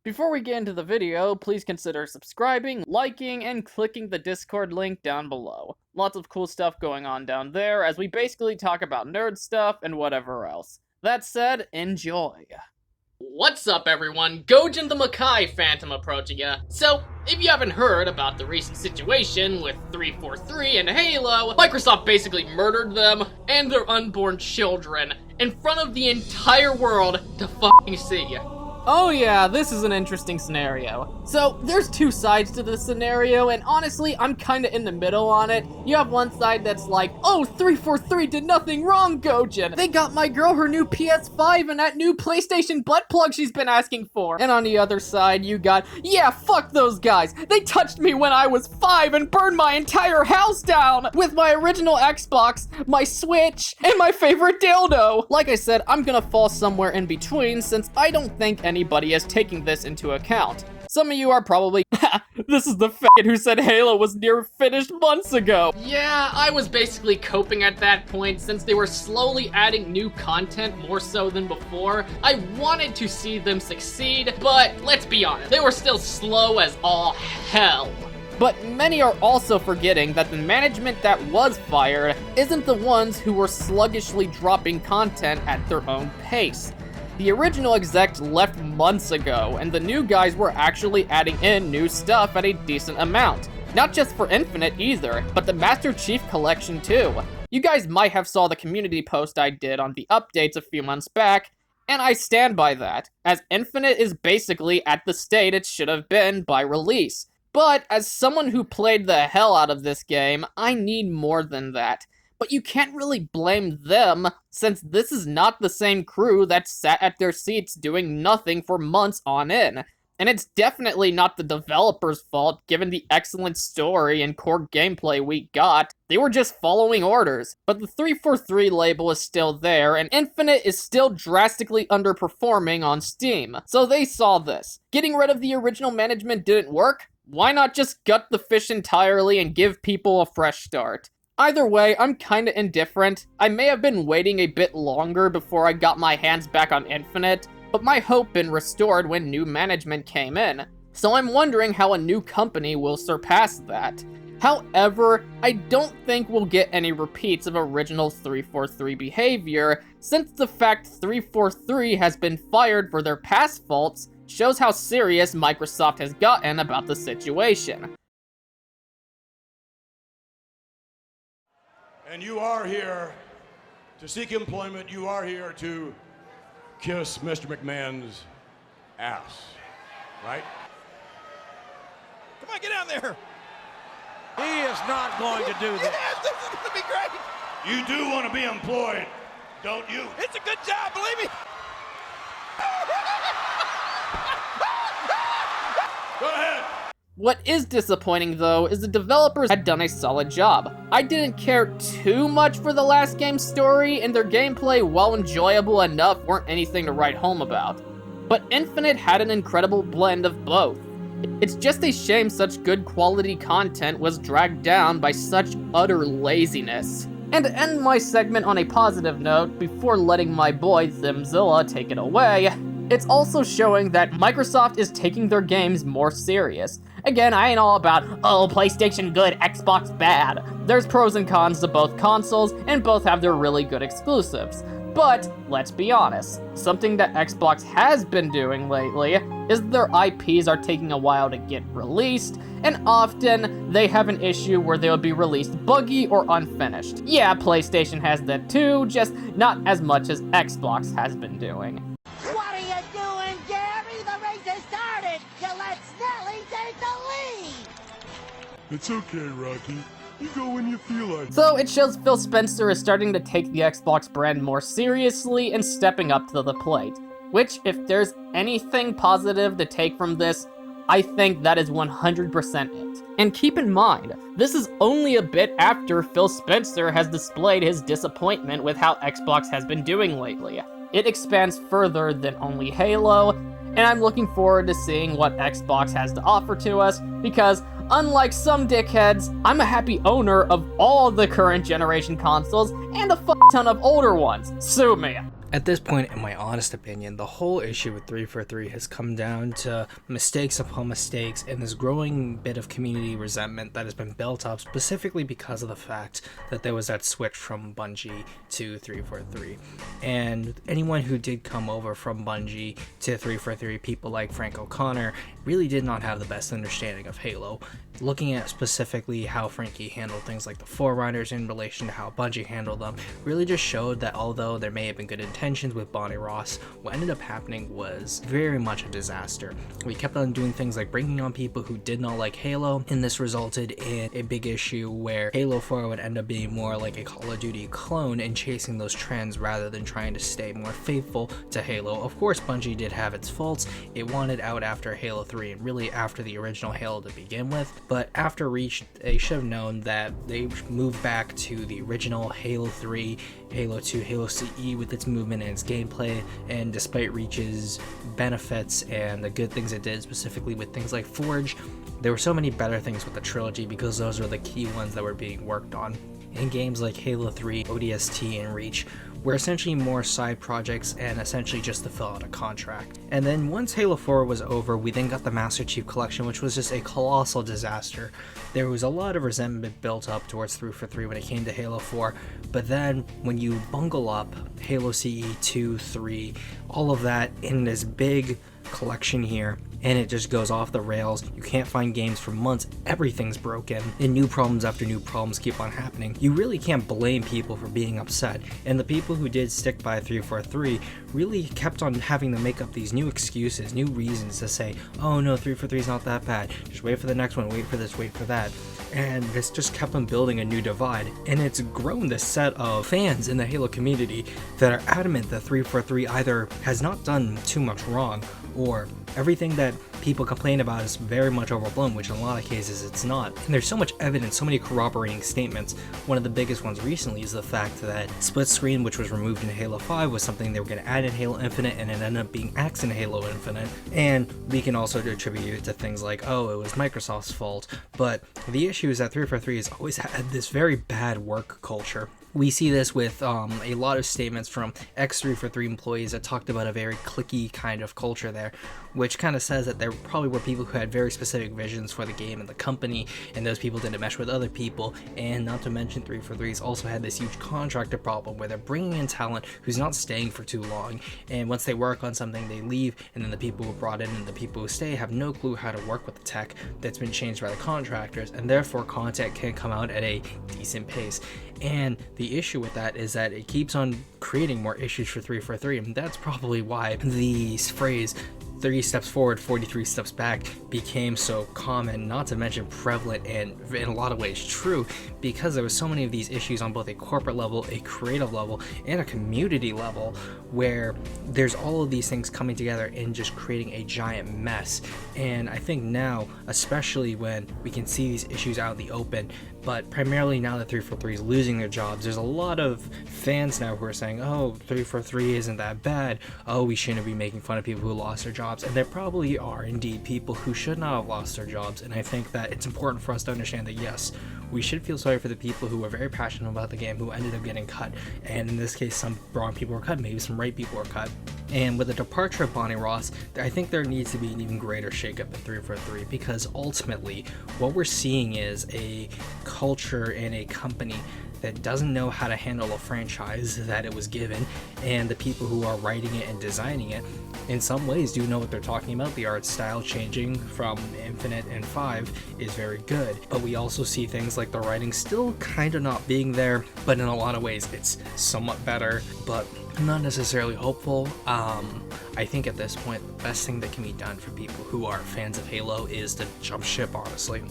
Before we get into the video, please consider subscribing, liking, and clicking the Discord link down below. Lots of cool stuff going on down there as we basically talk about nerd stuff and whatever else. That said, enjoy. What's up everyone, Gojin the Makai Phantom approaching ya. So, if you haven't heard about the recent situation with 343 and Halo, Microsoft basically murdered them and their unborn children in front of the entire world to fucking see. Oh yeah, this is an interesting scenario. So, there's two sides to this scenario, and honestly, I'm kinda in the middle on it. You have one side that's like, oh, 343 did nothing wrong, Gojin! They got my girl her new PS5 and that new PlayStation butt plug she's been asking for. And on the other side, you got, yeah, fuck those guys! They touched me when I was 5 and burned my entire house down! With my original Xbox, my Switch, and my favorite dildo! Like I said, I'm gonna fall somewhere in between since I don't think anybody is taking this into account. Some of you are probably, this is the faggot who said Halo was near finished months ago. Yeah, I was basically coping at that point since they were slowly adding new content more so than before. I wanted to see them succeed, but let's be honest, they were still slow as all hell. But many are also forgetting that the management that was fired isn't the ones who were sluggishly dropping content at their own pace. The original execs left months ago, and the new guys were actually adding in new stuff at a decent amount. Not just for Infinite either, but the Master Chief Collection too. You guys might have saw the community post I did on the updates a few months back, and I stand by that, as Infinite is basically at the state it should have been by release. But as someone who played the hell out of this game, I need more than that. But you can't really blame them, since this is not the same crew that sat at their seats doing nothing for months on end. And it's definitely not the developers' fault, given the excellent story and core gameplay we got. They were just following orders. But the 343 label is still there, and Infinite is still drastically underperforming on Steam. So they saw this. Getting rid of the original management didn't work? Why not just gut the fish entirely and give people a fresh start? Either way, I'm kinda indifferent. I may have been waiting a bit longer before I got my hands back on Infinite, but my hope been restored when new management came in. So I'm wondering how a new company will surpass that. However, I don't think we'll get any repeats of original 343 behavior, since the fact 343 has been fired for their past faults shows how serious Microsoft has gotten about the situation. And you are here to seek employment. You are here to kiss Mr. McMahon's ass, right? Come on, get down there. He is not going to do this. Yes, this is going to be great. You do want to be employed, don't you? It's a good job, believe me. Go ahead. What is disappointing though is the developers had done a solid job. I didn't care too much for the last game's story, and their gameplay, while enjoyable enough, weren't anything to write home about. But Infinite had an incredible blend of both. It's just a shame such good quality content was dragged down by such utter laziness. And to end my segment on a positive note, before letting my boy Thimzilla take it away, it's also showing that Microsoft is taking their games more serious. Again, I ain't all about, oh, PlayStation good, Xbox bad. There's pros and cons to both consoles, and both have their really good exclusives. But, let's be honest, something that Xbox has been doing lately is their IPs are taking a while to get released, and often they have an issue where they'll be released buggy or unfinished. Yeah, PlayStation has that too, just not as much as Xbox has been doing. What are you doing, Gary? The race has started! You let Snelly take the lead! It's okay, Rocky. You go when you feel like it. So it shows Phil Spencer is starting to take the Xbox brand more seriously and stepping up to the plate. Which, if there's anything positive to take from this, I think that is 100% it. And keep in mind, this is only a bit after Phil Spencer has displayed his disappointment with how Xbox has been doing lately. It expands further than only Halo, and I'm looking forward to seeing what Xbox has to offer to us, because unlike some dickheads, I'm a happy owner of all the current generation consoles and a fuck ton of older ones. Sue me. At this point, in my honest opinion, the whole issue with 343 has come down to mistakes upon mistakes and this growing bit of community resentment that has been built up specifically because of the fact that there was that switch from Bungie to 343. And anyone who did come over from Bungie to 343, people like Frank O'Connor, really did not have the best understanding of Halo. Looking at specifically how Frankie handled things like the Forerunners in relation to how Bungie handled them, really just showed that although there may have been good intentions with Bonnie Ross, what ended up happening was very much a disaster. We kept on doing things like bringing on people who did not like Halo, and this resulted in a big issue where Halo 4 would end up being more like a Call of Duty clone and chasing those trends rather than trying to stay more faithful to Halo. Of course, Bungie did have its faults. It wanted out after Halo 3 and really after the original Halo to begin with, but after Reach, they should have known that they moved back to the original Halo 3, Halo 2, Halo CE with its movement and its gameplay, and despite Reach's benefits and the good things it did, specifically with things like Forge, there were so many better things with the trilogy because those were the key ones that were being worked on. In games like Halo 3, ODST, and Reach were essentially more side projects and essentially just to fill out a contract. And then once Halo 4 was over, we then got the Master Chief Collection, which was just a colossal disaster. There was a lot of resentment built up towards 343 when it came to Halo 4, but then when you bungle up Halo CE 2, 3, all of that in this big collection here, and it just goes off the rails. You can't find games for months, everything's broken, and new problems after new problems keep on happening. You really can't blame people for being upset, and the people who did stick by 343 really kept on having to make up these new excuses, new reasons to say, oh no, 343 is not that bad, just wait for the next one, wait for this, wait for that. And this just kept on building a new divide, and it's grown this set of fans in the Halo community that are adamant that 343 either has not done too much wrong, or everything that people complain about is very much overblown, which in a lot of cases it's not. And there's so much evidence, so many corroborating statements. One of the biggest ones recently is the fact that split screen, which was removed in Halo 5, was something they were going to add in Halo Infinite, and it ended up being axed in Halo Infinite. And we can also attribute it to things like, oh, it was Microsoft's fault. But the issue is that 343 has always had this very bad work culture. We see this with a lot of statements from ex-343 employees that talked about a very cliquey kind of culture there, which kind of says that there probably were people who had very specific visions for the game and the company, and those people didn't mesh with other people. And not to mention 343's also had this huge contractor problem where they're bringing in talent who's not staying for too long, and once they work on something they leave, and then the people who are brought in and the people who stay have no clue how to work with the tech that's been changed by the contractors, and therefore content can't come out at a decent pace. And the issue with that is that it keeps on creating more issues for 343, and that's probably why the phrase 30 steps forward, 43 steps back became so common, not to mention prevalent and in a lot of ways true, because there was so many of these issues on both a corporate level, a creative level, and a community level, where there's all of these things coming together and just creating a giant mess. And I think now, especially when we can see these issues out in the open, but primarily now that 343 is losing their jobs, there's a lot of fans now who are saying, oh, 343 isn't that bad, oh, we shouldn't be making fun of people who lost their jobs. And there probably are indeed people who should not have lost their jobs, and I think that it's important for us to understand that yes, we should feel sorry for the people who are very passionate about the game who ended up getting cut, and in this case some wrong people were cut, maybe some right people were cut. And with the departure of Bonnie Ross, I think there needs to be an even greater shakeup in 343, because ultimately what we're seeing is a culture and a company that doesn't know how to handle a franchise that it was given, and the people who are writing it and designing it in some ways do know what they're talking about. The art style changing from Infinite and 5 is very good, but we also see things like the writing still kind of not being there, but in a lot of ways it's somewhat better, but I'm not necessarily hopeful. I think at this point the best thing that can be done for people who are fans of Halo is to jump ship, honestly.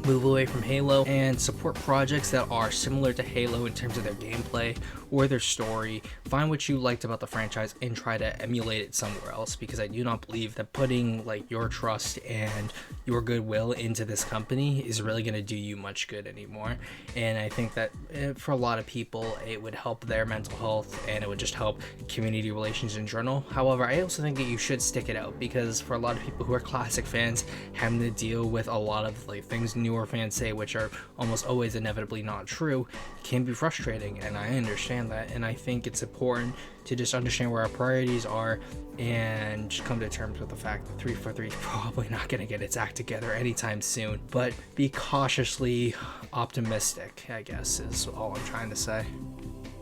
Move away from Halo and support projects that are similar to Halo in terms of their gameplay or their story. Find what you liked about the franchise and try to emulate it somewhere else, because I do not believe that putting like your trust and your goodwill into this company is really going to do you much good anymore. And I think that for a lot of people it would help their mental health, and it would just help community relations in general. However, I also think that you should stick it out, because for a lot of people who are classic fans, having to deal with a lot of like things newer fans say, which are almost always inevitably not true, can be frustrating, and I understand that. And I think it's important to just understand where our priorities are and just come to terms with the fact that 343 is probably not going to get its act together anytime soon. But be cautiously optimistic, I guess, is all I'm trying to say.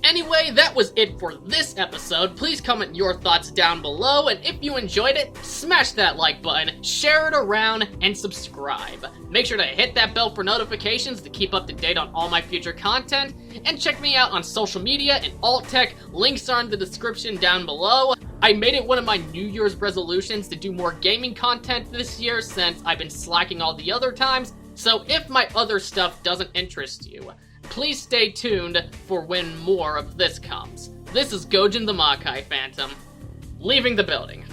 Anyway, that was it for this episode. Please comment your thoughts down below, and if you enjoyed it, smash that like button, share it around, and subscribe. Make sure to hit that bell for notifications to keep up to date on all my future content, and check me out on social media and alt tech. Links are in the description down below. I made it one of my New Year's resolutions to do more gaming content this year, since I've been slacking all the other times, so if my other stuff doesn't interest you, please stay tuned for when more of this comes. This is Gojin the Makai Phantom, leaving the building.